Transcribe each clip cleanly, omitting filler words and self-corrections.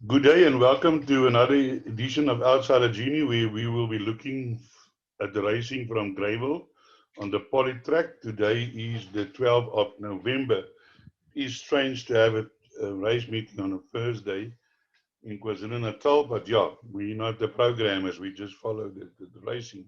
Good day and welcome to another edition of Outsider Genie, where we will be looking at the racing from Greyville on the poly track. Today is the 12th of November. It's strange to have a race meeting on a Thursday in KwaZulu-Natal, but yeah, we're not the programmers, we just follow the racing.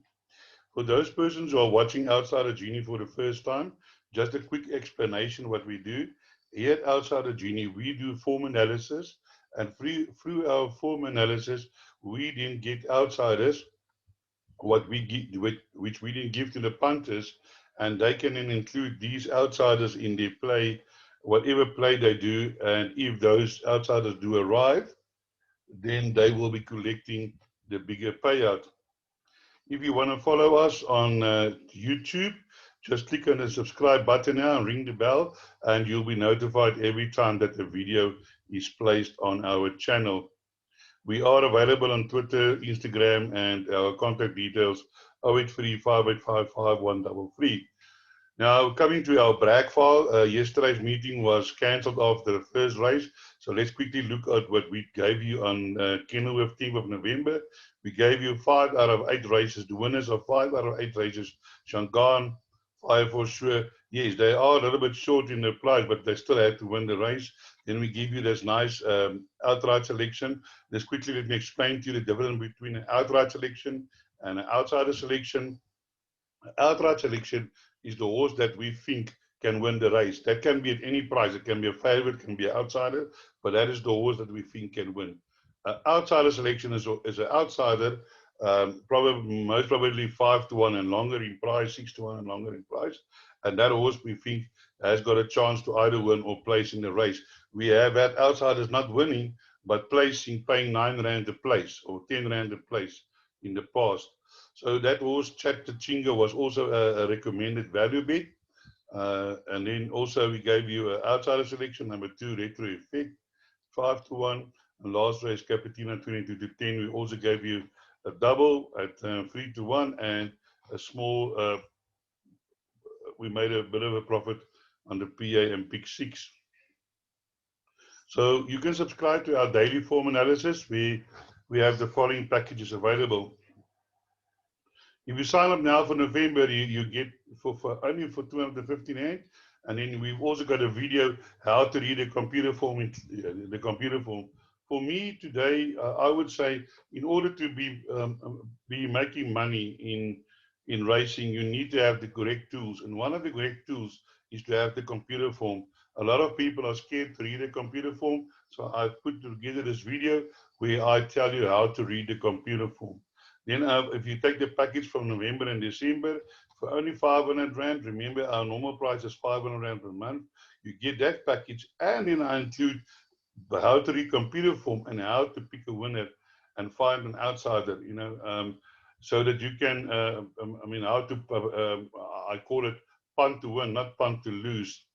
For those persons who are watching Outsider Genie for the first time, just a quick explanation what we do. Here at Outsider Genie, we do form analysis, and through our form analysis, we then get outsiders what we get, which we didn't give to the punters, and they can then include these outsiders in their play, whatever play they do, and if those outsiders do arrive, then they will be collecting the bigger payout. If you want to follow us on YouTube, just click on the subscribe button now and ring the bell, and you'll be notified every time that a video is placed on our channel. We are available on Twitter, Instagram, and our contact details 083 585 Now, coming to our brag file, yesterday's meeting was cancelled after the first race. So let's quickly look at what we gave you on Kenilworth 10th of November. We gave you 5 out of 8 races. The winners of 5 out of 8 races, Shangan, 5 for sure. Yes, they are a little bit short in the price, but they still had to win the race. Then we give you this nice outright selection. Let's quickly let me explain to you the difference between an outright selection and an outsider selection. Outright selection is the horse that we think can win the race. That can be at any price. It can be a favorite, it can be an outsider, but that is the horse that we think can win. Outsider selection is an outsider, probably most probably 5-1 and longer in price, 6-1 and longer in price, and that horse we think has got a chance to either win or place in the race. We have had outsiders not winning, but placing, paying 9 rand a place or 10 rand a place in the past. So that horse, Chapter Chinga, was also a recommended value bet. And then also we gave you an outsider selection, number 2, Retro Effect, 5-1. And last race, Capitina, 22-10. We also gave you a double at 3-1 and a small, we made a bit of a profit on the PA and Pick 6. So you can subscribe to our daily form analysis. We have the following packages available. If you sign up now for November, you get for only for 215 rand, and then we've also got a video how to read the computer form. The computer form. For me today, I would say in order to be making money in racing, you need to have the correct tools, and one of the correct tools is to have the computer form. A lot of people are scared to read the computer form, so I put together this video where I tell you how to read the computer form. Then if you take the package from November and December for only 500 rand, remember our normal price is 500 rand per month. You get that package, and then I include how to read computer form and how to pick a winner and find an outsider. So that you can. How to. I call it punt to win, not punt to lose.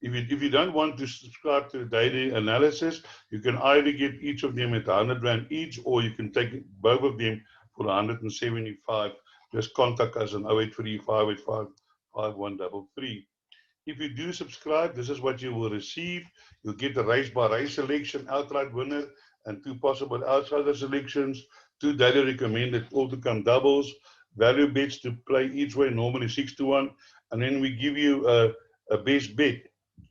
If you don't want to subscribe to the daily analysis, you can either get each of them at 100 rand each, or you can take both of them for 175. Just contact us on 083 585 5133. If you do subscribe, this is what you will receive. You'll get the race by race selection, outright winner, and 2 possible outsider selections, 2 daily recommended all to come doubles, value bets to play each way, normally 6-1, and then we give you a best bet.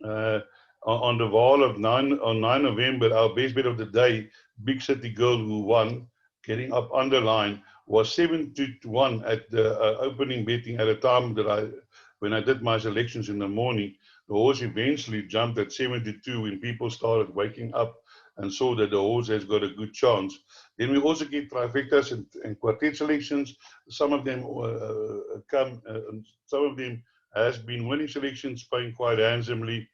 On the Vaal of 9 November, our best bet of the day, Big City Girl, who won, getting up underline, was 7-1 at the opening betting at a time that when I did my selections in the morning. The horse eventually jumped at 7-2 when people started waking up and saw that the horse has got a good chance. Then we also get trifectas and quartet selections. Some of them some of them has been winning selections, paying quite handsomely.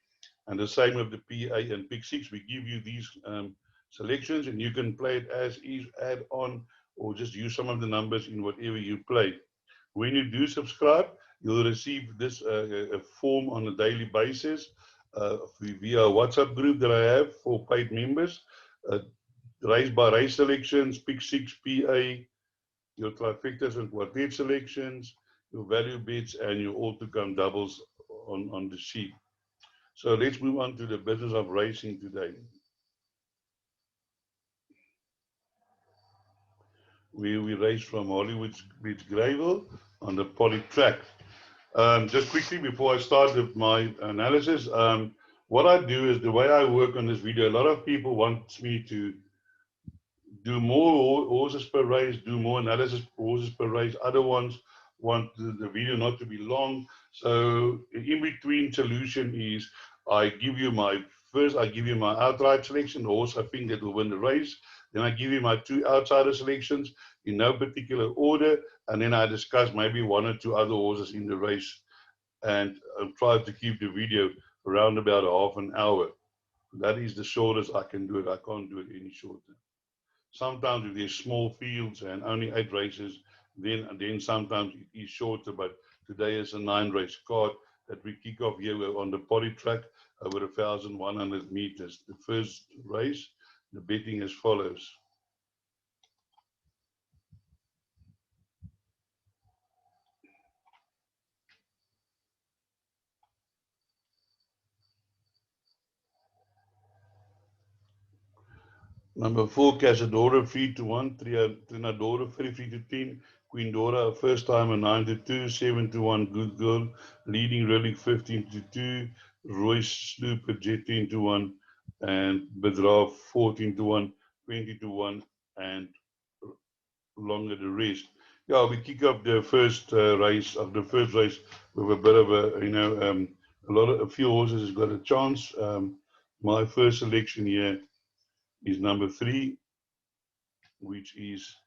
And the same with the PA and Pick 6. We give you these selections, and you can play it as is, add on, or just use some of the numbers in whatever you play. When you do subscribe, you'll receive this form on a daily basis via a WhatsApp group that I have for paid members. Race by race selections, Pick 6, PA, your trifectas and quartet selections, your value bets, and your all-to-come doubles on the sheet. So let's move on to the business of racing today. we raced from Hollywood Beach Greyville on the poly track. Just quickly before I start with my analysis, what I do is the way I work on this video. A lot of people want me to do more horses per race, do more analysis horses per race. Other ones want the video not to be long. So in between solution is I give you my outright selection, the horse I think that will win the race. Then I give you my two outsider selections in no particular order, and then I discuss maybe one or two other horses in the race, and try to keep the video around about half an hour. That is the shortest I can do it. I can't do it any shorter. Sometimes if there's small fields and only 8 races, then sometimes it is shorter. But today is a 9-race card that we kick off here on the poly track over 1,100 meters. The first race, the betting as follows. Number 4, Casadora 3-1, Trinadora 33-10, Queen Dora first time a 9-2, 7-1, Good Girl, Leading Relic 15-2, Royce Slooper Jet 10-1, and Bedraaf 14-1, 20-1, and longer the rest. Yeah, we kick up the first race with a bit of a few horses has got a chance. My first selection here is number 3, which is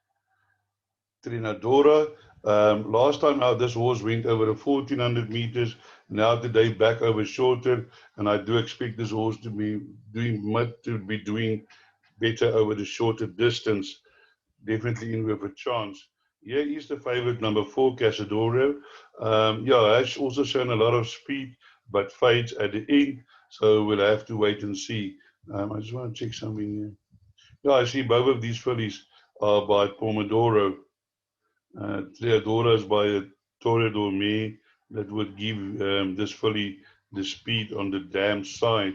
Trinadora. Last time out, this horse went over the 1,400 meters. Now today, back over shorter, and I do expect this horse to be doing better over the shorter distance. Definitely in with a chance. Here is the favorite, number 4, Casadora. Yeah, has also shown a lot of speed, but fades at the end. So we'll have to wait and see. I just want to check something here. Yeah, I see both of these fillies are by Pomodoro. Theodora is by a Toreador May that would give this filly the speed on the dam side.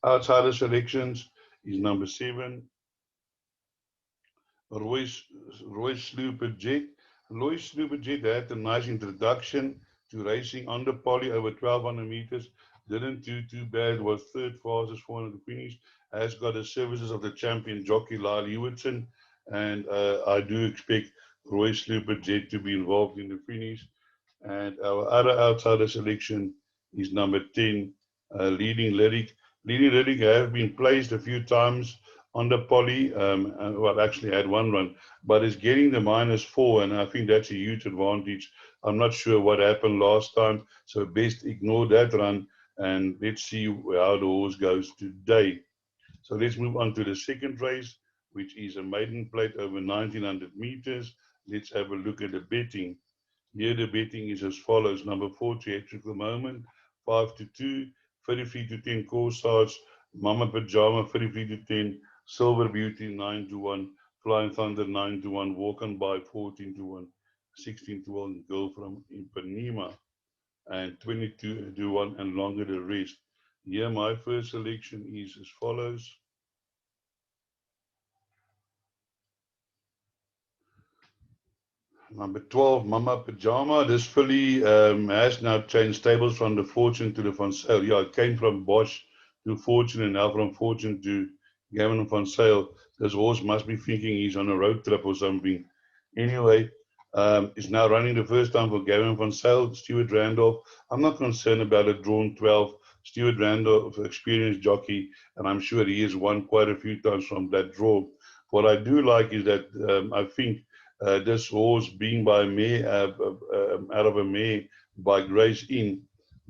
Outsider selections is number 7, Royce Slooper Jet. Royce Slooper Jet had a nice introduction to racing on the poly over 1,200 meters. Didn't do too bad, was third fastest 400 finish. Has got the services of the champion jockey Lyle Hewitson, and I do expect Royce Slooper Jet to be involved in the finish. And our other outsider selection is number 10, Leading Lyric. Leading Lyric have been placed a few times on the poly. Well, actually had one run, but is getting the -4, and I think that's a huge advantage. I'm not sure what happened last time, so best ignore that run, and let's see how the horse goes today. So let's move on to the second race, which is a maiden plate over 1,900 meters. Let's have a look at the betting. Here the betting is as follows. Number 4, Theatrical Moment, 5-2, 33-10 Corsage, Mama Pajama, 33-10, Silver Beauty, 9-1, Flying Thunder, 9-1, Walk On By, 14-1, 16-1, Girl from Ipanema, and 22-1, and longer the rest. Here my first selection is as follows. Number 12, Mama Pajama. This filly has now changed stables from the Fortune to the Van Sale. Yeah, it came from Bosch to Fortune, and now from Fortune to Gavin Van Sale. This horse must be thinking he's on a road trip or something. Anyway, it's now running the first time for Gavin Van Sale, Stuart Randolph. I'm not concerned about a drawn 12. Stuart Randolph, experienced jockey, and I'm sure he has won quite a few times from that draw. What I do like is that I think this horse being by mare, out of a mare by Grace Inn,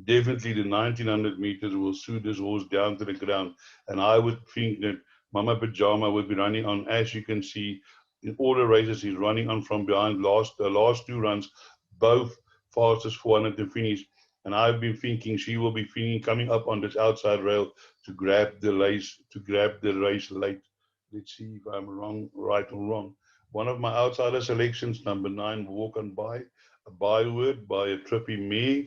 definitely the 1,900 meters will suit this horse down to the ground. And I would think that Mama Pajama would be running on, as you can see, in all the races he's running on from behind. The last 2 runs, both fastest 400 to finish. And I've been thinking she will be coming up on this outside rail to grab the race late. Let's see if I'm right or wrong. One of my outsider selections, number 9, Walk On By, a byword by a trippy mare.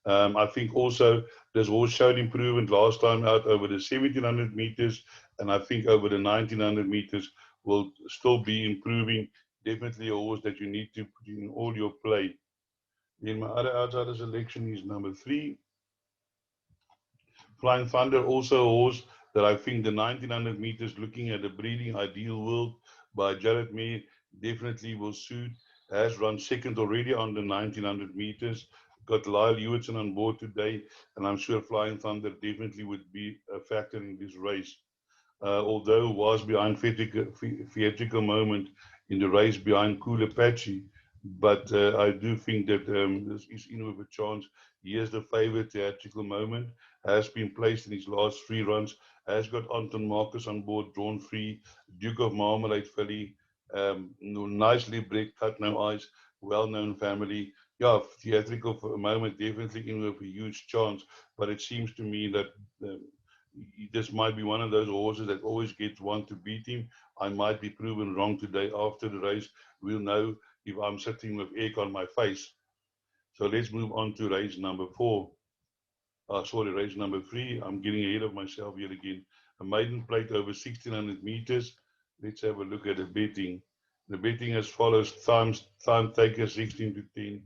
I think also this horse showed improvement last time out over the 1,700 meters, and I think over the 1,900 meters will still be improving. definitely a horse that you need to put in all your play. Then my other outsider selection is number 3, Flying Thunder, also a horse that I think the 1900 meters, looking at the breeding ideal world by Jared May, definitely will suit. Has run second already on the 1900 meters. Got Lyle Hewitson on board today, and I'm sure Flying Thunder definitely would be a factor in this race. Although was behind theatrical moment in the race behind Cool Apache, but I do think that this is in with a chance. He is the favorite. Theatrical moment has been placed in his last 3 runs, has got Anton Marcus on board, drawn free, Duke of Marmalade filly, nicely bred, cut no eyes, well-known family. Yeah, theatrical for a moment, definitely in with a huge chance, but it seems to me that um, this might be one of those horses that always gets one to beat him. I might be proven wrong today. After the race, we'll know if I'm sitting with egg on my face. So let's move on to race number 4. Sorry, race number 3. I'm getting ahead of myself here again. A maiden plate over 1600 meters. Let's have a look at the betting. The betting as follows: Time Taker 16 to 10,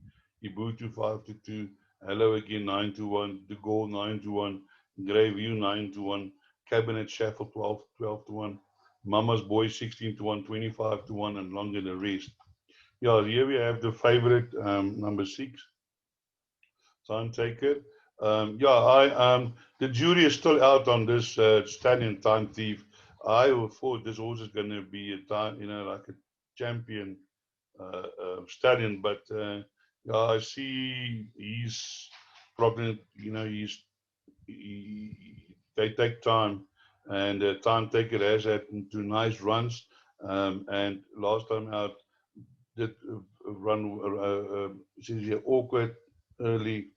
Ibutu 5 to 2, Hello Again 9 to 1, The Goal 9 to 1, Grey View 9 to 1, Cabinet Shuffle 12 to 1, Mama's Boy 16 to 1, 25 to 1, and longer the rest. Yeah, here we have the favorite, number 6. Time Taker. The jury is still out on this Stallion Time Thief. I thought this horse is going to be a time, like a champion Stallion, but yeah, I see he's probably, they take time, and Time Taker has had 2 nice runs, and last time out did run awkward early,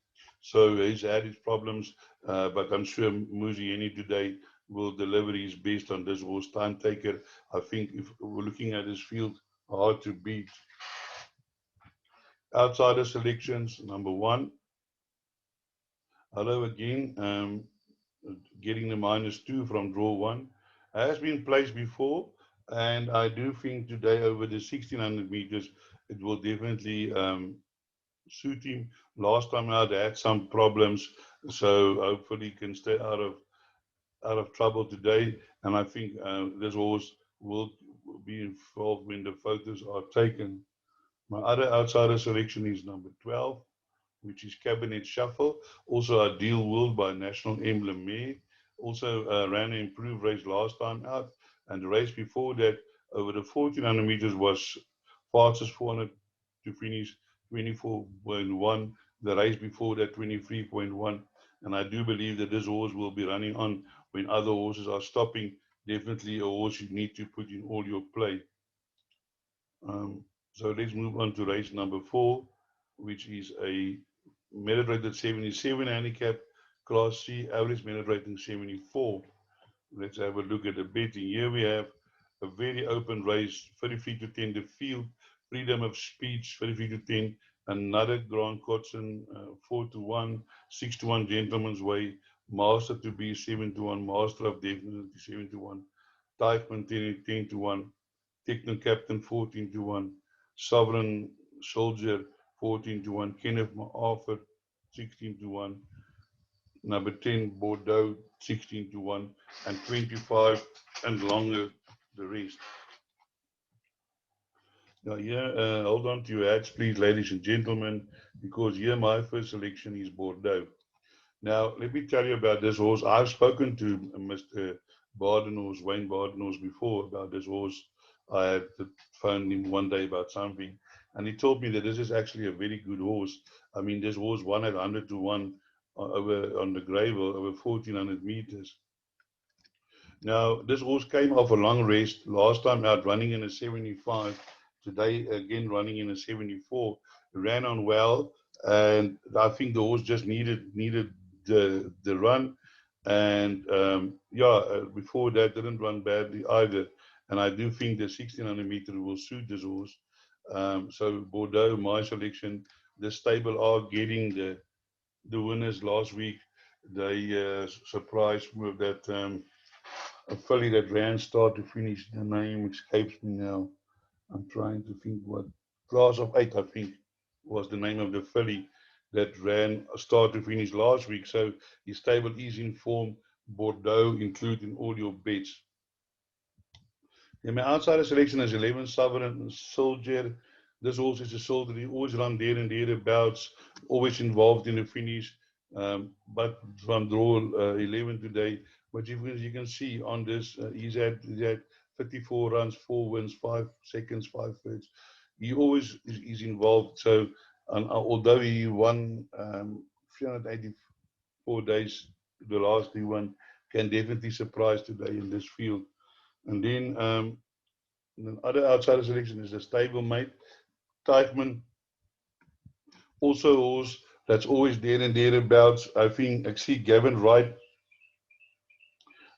so he's had his problems, but I'm sure Muzieni today will deliver his best on this horse. Time Taker, I think, if we're looking at his field, hard to beat. Outsider selections, number 1. Hello Again, getting the -2 from draw 1. Has been placed before, and I do think today over the 1600 meters, it will definitely suit him. Last time out, had some problems, so hopefully he can stay out of trouble today. And I think this horse will be involved when the photos are taken. My other outsider selection is number 12, which is Cabinet Shuffle, also Ideal World by National Emblem Mare. Also ran an improved race last time out, and the race before that over the 1400 meters was fastest 400 to finish 24.1. The race before that 23.1, and I do believe that this horse will be running on when other horses are stopping. Definitely a horse you need to put in all your play. So let's move on to race number 4, which is a merit rated 77 handicap, Class C, average merit rating 74. Let's have a look at the betting. Here we have a very open race, 33 to 10 the field, Freedom of Speech, 33 to 10, another Grand Cotson, 4 to 1, 6 to 1, Gentleman's Way, Master to Be, 7 to 1, Master of Definitely, 7 to 1, Typeman 10 to 1, Techno Captain 14 to 1, Sovereign Soldier 14 to 1, Kenneth MacArthur 16 to 1, number 10 Bordeaux 16 to 1, and 25 and longer the rest. Now here, hold on to your hats, please, ladies and gentlemen, because here my first selection is Bordeaux. Now, let me tell you about this horse. I've spoken to Mr. Badenhorst, Wayne Badenhorst, before about this horse. I had phoned him one day about something, and he told me that this is actually a very good horse. I mean, this horse won at 100 to 1 over on the Gravel, over 1400 meters. Now, this horse came off a long rest, last time out running in a 75, today again running in a 74, ran on well, and I think the horse just needed the run, and before that didn't run badly either, and I do think the 1600 meter will suit this horse. So Bordeaux, my selection. The stable are getting the winners last week. They surprised with that a filly that ran start to finish. The name escapes me now. I'm trying to think what Class of 8, I think, was the name of the filly that ran start to finish last week. So his stable is in form. Bordeaux include in all your bets. In my outsider selection is 11 Sovereign Soldier. This horse is a soldier. He always run there and thereabouts, always involved in the finish. But from draw 11 today. But you can see on this, he's had 54 runs, 4 wins, 5 seconds, 5 thirds. He always is involved. So although he won 384 days, the last he won, can definitely surprise today in this field. And then the other outsider selection is the stablemate, Teichmann, also a horse that's always there and thereabouts. I see Gavin Wright.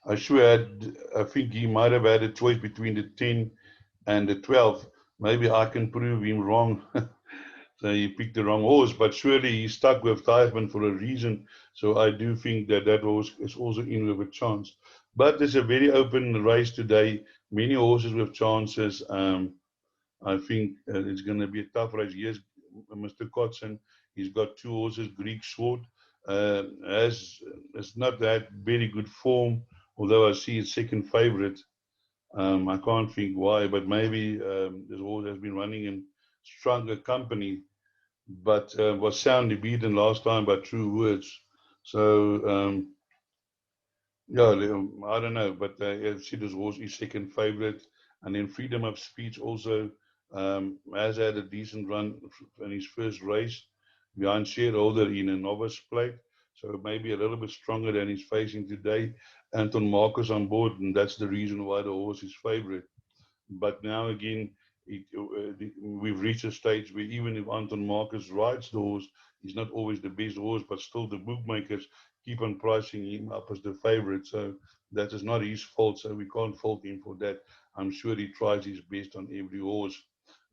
I think he might have had a choice between the 10 and the 12. Maybe I can prove him wrong. So he picked the wrong horse, but surely he stuck with Teichmann for a reason. So I do think that horse is also in with a chance. But it's a very open race today. Many horses with chances. I think it's going to be a tough race. Yes, Mr. Kotson, he's got 2 horses. Greek Sword it's not that very good form, although I see it's second favorite. I can't think why, but maybe this horse has been running in stronger company, but was soundly beaten last time by True Words. So, yeah, I don't know, but I see this horse is second favorite. And then Freedom of Speech also has had a decent run in his first race behind Shareholder in a novice plate. So maybe a little bit stronger than he's facing today. Anton Marcus on board, and that's the reason why the horse is favorite. But now again, we've reached a stage where even if Anton Marcus rides the horse, he's not always the best horse, but still the bookmakers keep on pricing him up as the favorite. So that is not his fault. So we can't fault him for that. I'm sure he tries his best on every horse.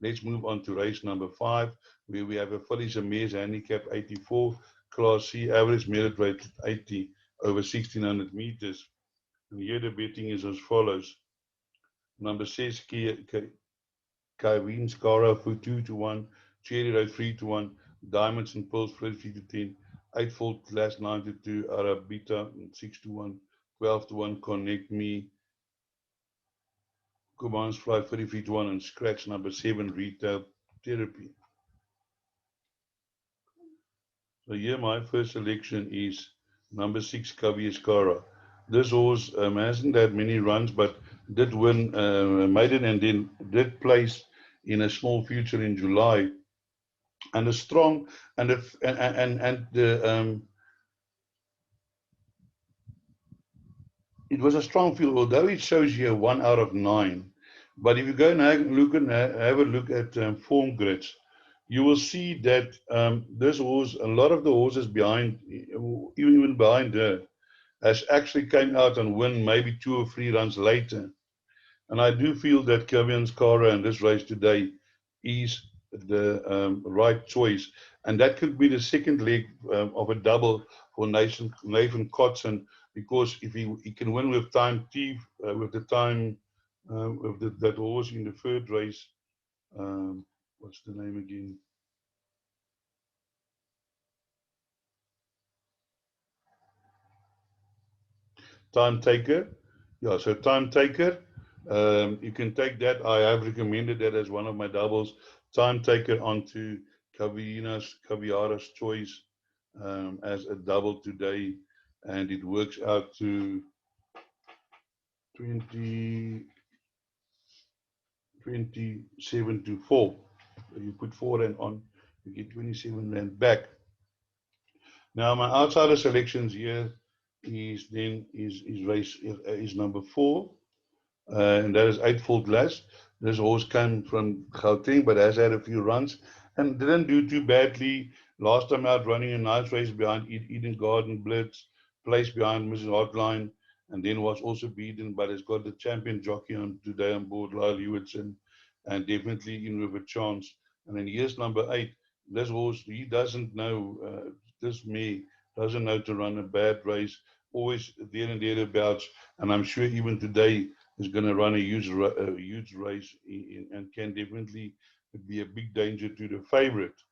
Let's move on to race number 5, where we have a Fillies and Mares handicap 84, Class C, average merit weight 80 over 1600 meters. And here the betting is as follows. Number 6, Kyrene Scara for 2-1, Cherry Road 3-1, Diamonds and Pearls 3-10, Eightfold Glass 9-2, Arabita 6-1, 12-1, Connect Me, Command's Fly 33-1, and Scratch number 7, Retail Therapy. So here my first selection is number 6, Kavi Scara. This horse hasn't had many runs, but did win maiden and then did place in a small future in July. And a strong and the it was a strong field, although it shows here 1 out of 9. But if you go and have a look at form grids, you will see that this horse, a lot of the horses behind, even behind her, has actually came out and won maybe 2 or 3 runs later. And I do feel that Kevin Scara in this race today is the right choice. And that could be the second leg of a double for Nathan Kotson, because if he can win with time T, with the time, with that horse in the third race, what's the name again? Time Taker. Yeah, so Time Taker. You can take that. I have recommended that as one of my doubles. Time Taker onto Caviara's Choice as a double today, and it works out to 27 to 4. So you put 4 Rand on, you get 27 Rand back. Now my outsider selections here is race is number 4. And that is Eightfold Glass. This horse came from Gauteng, but has had a few runs and didn't do too badly. Last time out, running a nice race behind Eden Garden Blitz, placed behind Mrs. Hotline, and then was also beaten, but has got the champion jockey on today on board, Lyle Hewitson, and definitely in with a chance. And then here's number 8. This horse, he doesn't know, this mare doesn't know to run a bad race, always there and thereabouts. And I'm sure even today, is going to run a huge race and can definitely be a big danger to the favorite.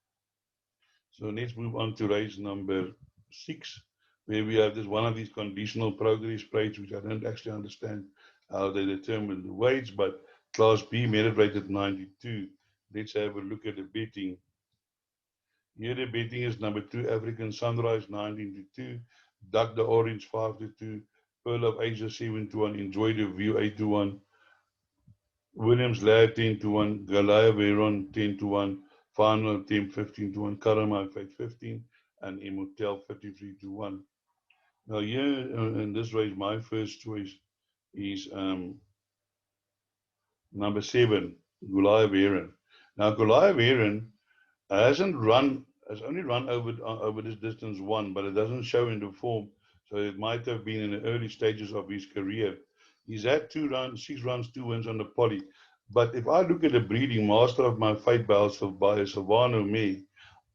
So let's move on to race number 6, where we have this one of these conditional progress plates, which I don't actually understand how they determine the weights, but Class B merit rated 92. Let's have a look at the betting. Here the betting is number 2, African Sunrise 19 to 2, Duck the Orange 5 to 2, Pearl of Asia 7 to 1, Enjoy the View 8 to 1, Williams Laird 10 to 1, Goliath Veron 10 to 1, Final Team 15 to 1, Karama 15, and Emotel 53 to 1. Now here in this race, my first choice is number 7, Goliath Veron. Now Goliath Veron has only run over this distance one, but it doesn't show in the form. So it might have been in the early stages of his career. He's had 6 runs, 2 wins on the poly. But if I look at the breeding, Master of My Fate by Savano Me,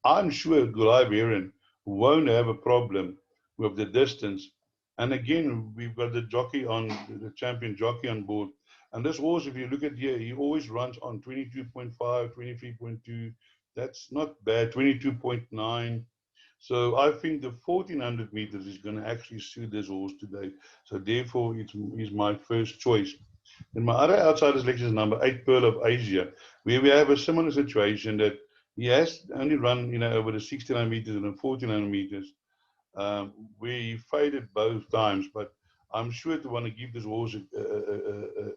I'm sure Goliath Veron won't have a problem with the distance. And again, we've got the jockey on the champion jockey on board. And this horse, if you look at here, he always runs on 22.5, 23.2. That's not bad, 22.9. So I think the 1400 meters is going to actually suit this horse today. So therefore, it's my first choice. And my other outsider selection is number 8, Pearl of Asia, where we have a similar situation that he has only run, over the 1600 meters and the 1400 meters, where he faded both times. But I'm sure to want to give this horse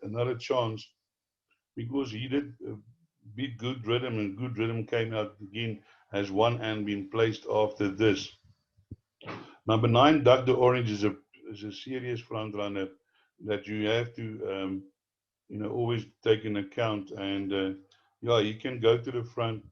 another chance because he did beat Good Rhythm, and Good Rhythm came out again as one and been placed after this. Number 9, Duck the Orange is a serious front runner that you have to always take in account. And yeah, he can go to the front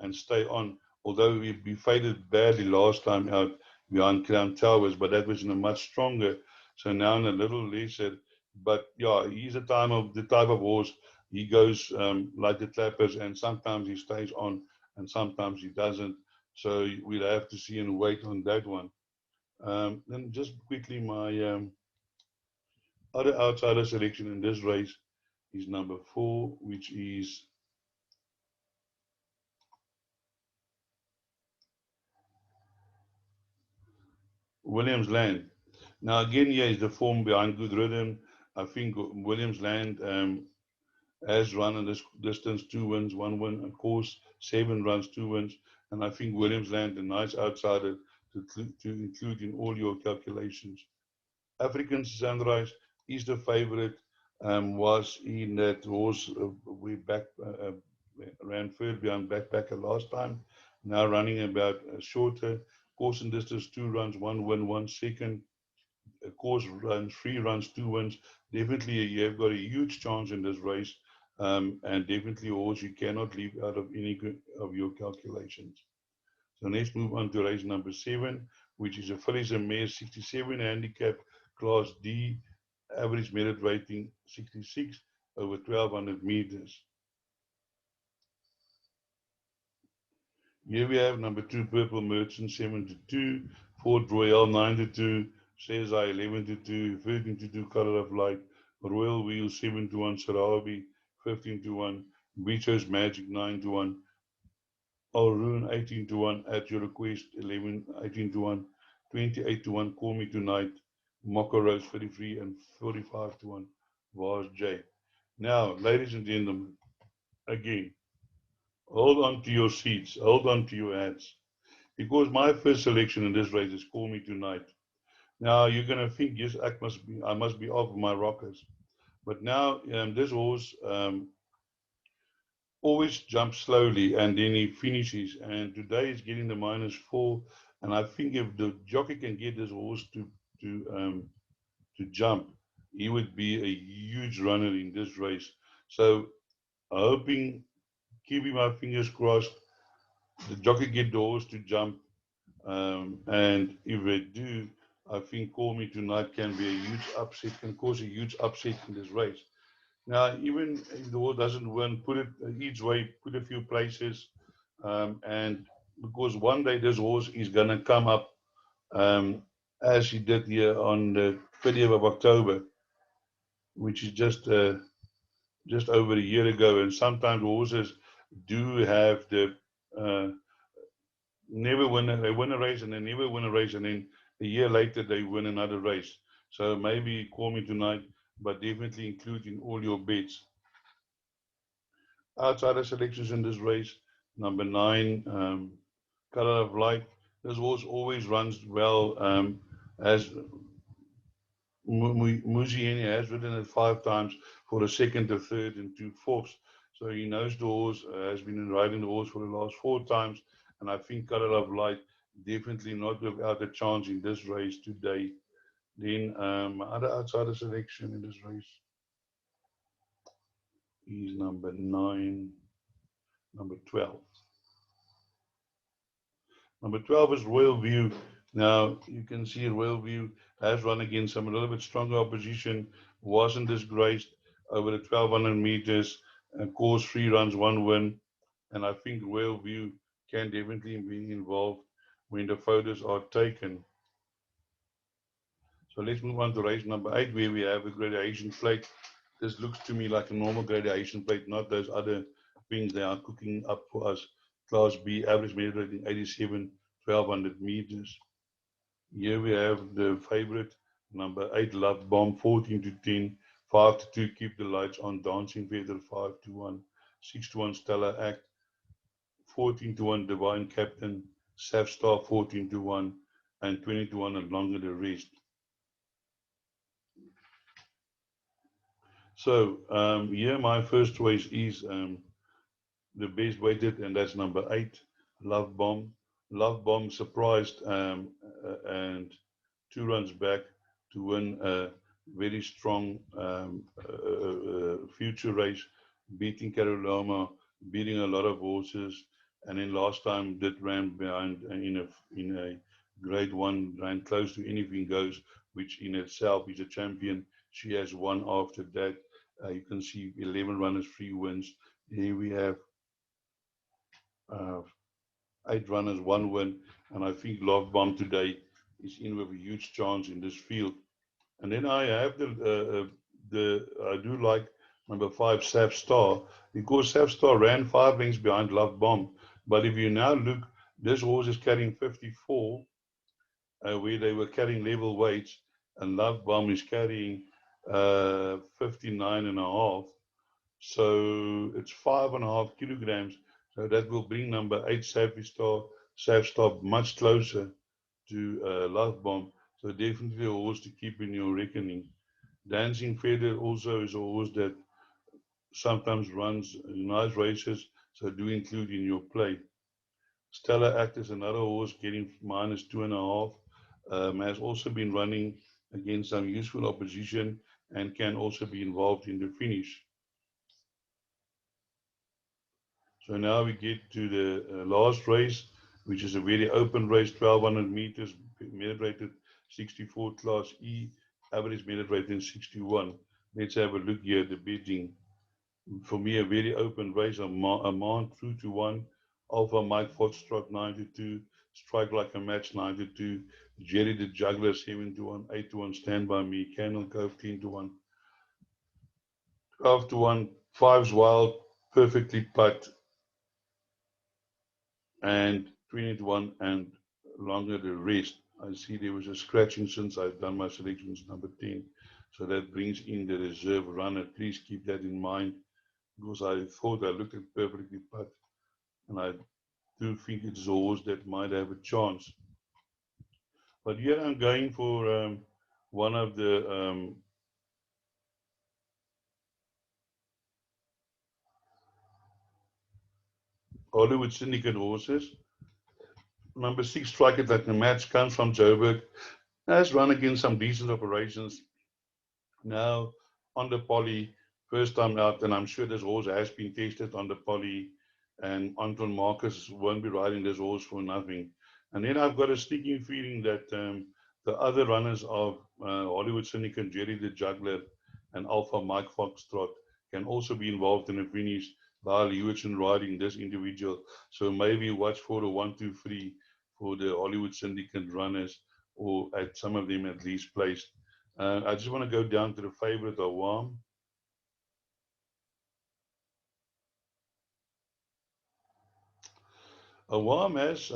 and stay on. Although we faded badly last time out behind Crown Towers, but that was in a much stronger. So now in a little lesser. But yeah, he's the type of horse. He goes like the clappers, and sometimes he stays on, and sometimes he doesn't. So we'll have to see and wait on that one. Then just quickly, my other outsider selection in this race is number 4, which is Williams Land. Now again, here is the form behind Good Rhythm. I think Williams Land has run in this distance 2 wins, 1 win, of course, 7 runs, 2 wins, and I think Williams Land a nice outsider to include in all your calculations. African Sunrise is the favorite. Was in that horse we ran third behind Backpacker last time. Now running about shorter course and distance, 2 runs, 1 win, 1 second. Course runs, 3 runs, 2 wins. Definitely, you have got a huge chance in this race, and definitely a horse you cannot leave out of any of your calculations. So let's move on to race number 7, which is a fillies and mares 67 handicap, Class D, average merit rating 66 over 1200 meters. Here we have number 2, Purple Merchant 7 to 2, Fort Royale 9 to 2, Cesar 11 to 2, 13 to 2, Color of Light, Royal Wheel 7 to 1, Sarabi 15 to 1, Beacher's Magic 9 to 1, Alroon 18 to 1, At Your Request 18 to 1, 28 to 1, Call Me Tonight, Mocco Rose 33, and 45 to 1, Vars J. Now, ladies and gentlemen, again, hold on to your seats, hold on to your hats, because my first selection in this race is Call Me Tonight. Now, you're going to think, yes, I must be off my rockers. But now, this horse always jumps slowly and then he finishes. And today he's getting the -4. And I think if the jockey can get this horse to jump, he would be a huge runner in this race. So, hoping, keeping my fingers crossed, the jockey get the horse to jump. And if they do, I think Call Me Tonight can be a huge upset, can cause a huge upset in this race. Now, even if the horse doesn't win, put it each way, put a few places, and because one day this horse is going to come up as he did here on the 30th of October. which is just over a year ago. And sometimes horses do have the never win. They win a race and they never win a race, and then a year later they win another race. So maybe call me tonight, but definitely include in all your bets. Outsider selections in this race: number 9, Color of Light. This horse always runs well. As Muzieni has ridden it 5 times for a second, a third, and 2/4. So he knows the horse, has been riding the horse for the last 4 times. And I think Color of Light definitely not without a chance in this race today. Then my other outsider selection in this race is number 9, number 12. Number 12 is Royal View. Now, you can see Royal View has run against some a little bit stronger opposition, wasn't disgraced over the 1200 meters, and caused 3 runs, 1 win. And I think Royal View can definitely be involved when the photos are taken. So let's move on to race number 8, where we have a gradation plate. This looks to me like a normal gradation plate, not those other things they are cooking up for us. Class B, average merit rating 87, 1200 meters. Here we have the favorite, number 8, Love Bomb, 14-10, 5-2, Keep the Lights On, Dancing Feather, 5-1, 6-1, Stellar Act, 14-1, Divine Captain, Saf Star, 14-1, and 20-1, and Longer the Rest. So here my first choice is the best weighted, and that's number 8, Love Bomb. Love Bomb surprised and 2 runs back to win a very strong future race, beating Caroloma, beating a lot of horses, and then last time did ran behind in a grade 1, ran close to Anything Goes, which in itself is a champion. She has won after that. You can see 11 runners, 3 wins. Here we have 8 runners, 1 win, and I think Love Bomb today is in with a huge chance in this field. And then I have I do like number 5, Saf Star, because Saf Star ran 5 lengths behind Love Bomb. But if you now look, this horse is carrying 54, where they were carrying level weights, and Love Bomb is carrying 59.5. So it's 5.5 kilograms. So that will bring number 8, Saf Star much closer to Love Bomb. So definitely a horse to keep in your reckoning. Dancing Feather also is a horse that sometimes runs nice races, so do include in your play. Stellar Act is another horse getting -2.5. Has also been running against some useful opposition and can also be involved in the finish. So now we get to the last race, which is a very open race, 1200 meters, merit rated 64, Class E, average merit rating 61. Let's have a look here at the betting. For me, a very open race. Amount 2-1, Alpha Mike Foxtrot 9-2, Strike Like a Match 9-2, Jerry the Juggler 7-1, 8-1, Stand By Me, Candle Cove 10-1, 12-1, Fives Wild, Perfectly Putt, and 20-1, and Longer the Rest. I see there was a scratching since I've done my selections, number 10. So that brings in the reserve runner. Please keep that in mind, because I thought I looked at Perfectly Putt, and I do think it's a horse that might have a chance. But here I'm going for one of the Hollywood Syndicate horses. Number 6, Strike It Like a Match, comes from Joburg. Has run against some decent operations. Now on the poly, first time out, and I'm sure this horse has been tested on the poly, and Anton Marcus won't be riding this horse for nothing. And then I've got a sneaking feeling that the other runners of Hollywood Syndicate, Jerry the Juggler, and Alpha Mike Foxtrot, can also be involved in the finish. Vaal Hewitson riding this individual. So maybe watch for the 1, 2, 3 for the Hollywood Syndicate runners, or at some of them at least placed. I just want to go down to the favorite Awam. Awam has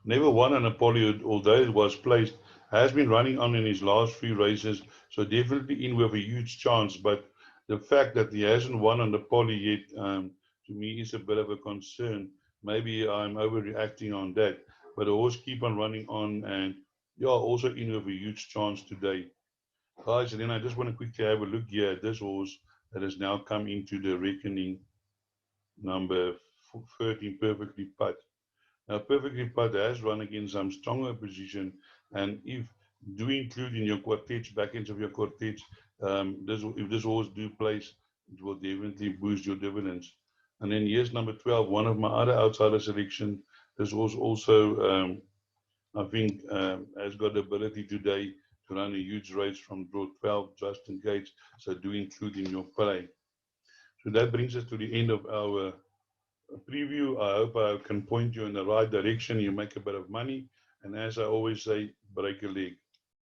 never won a Napoli, although it was placed, has been running on in his last few races, so definitely in with a huge chance. But the fact that he hasn't won on Napoli yet, to me, is a bit of a concern. Maybe I'm overreacting on that, but the horse keep on running on, and yeah, also in with a huge chance today. Guys, and then I just want to quickly have a look here at this horse that has now come into the reckoning, number 13, Perfectly Put. Now, Perfectly Put has run against some stronger position, and if do include in your quartets, back ends of your quartets, if this horse do place, it will definitely boost your dividends. And then here's number 12, one of my other outsider selection. This horse also, I think, has got the ability today to run a huge race from draw 12, Justin Gates. So do include in your play. So that brings us to the end of our preview. I hope I can point you in the right direction. You make a bit of money. And as I always say, break a leg.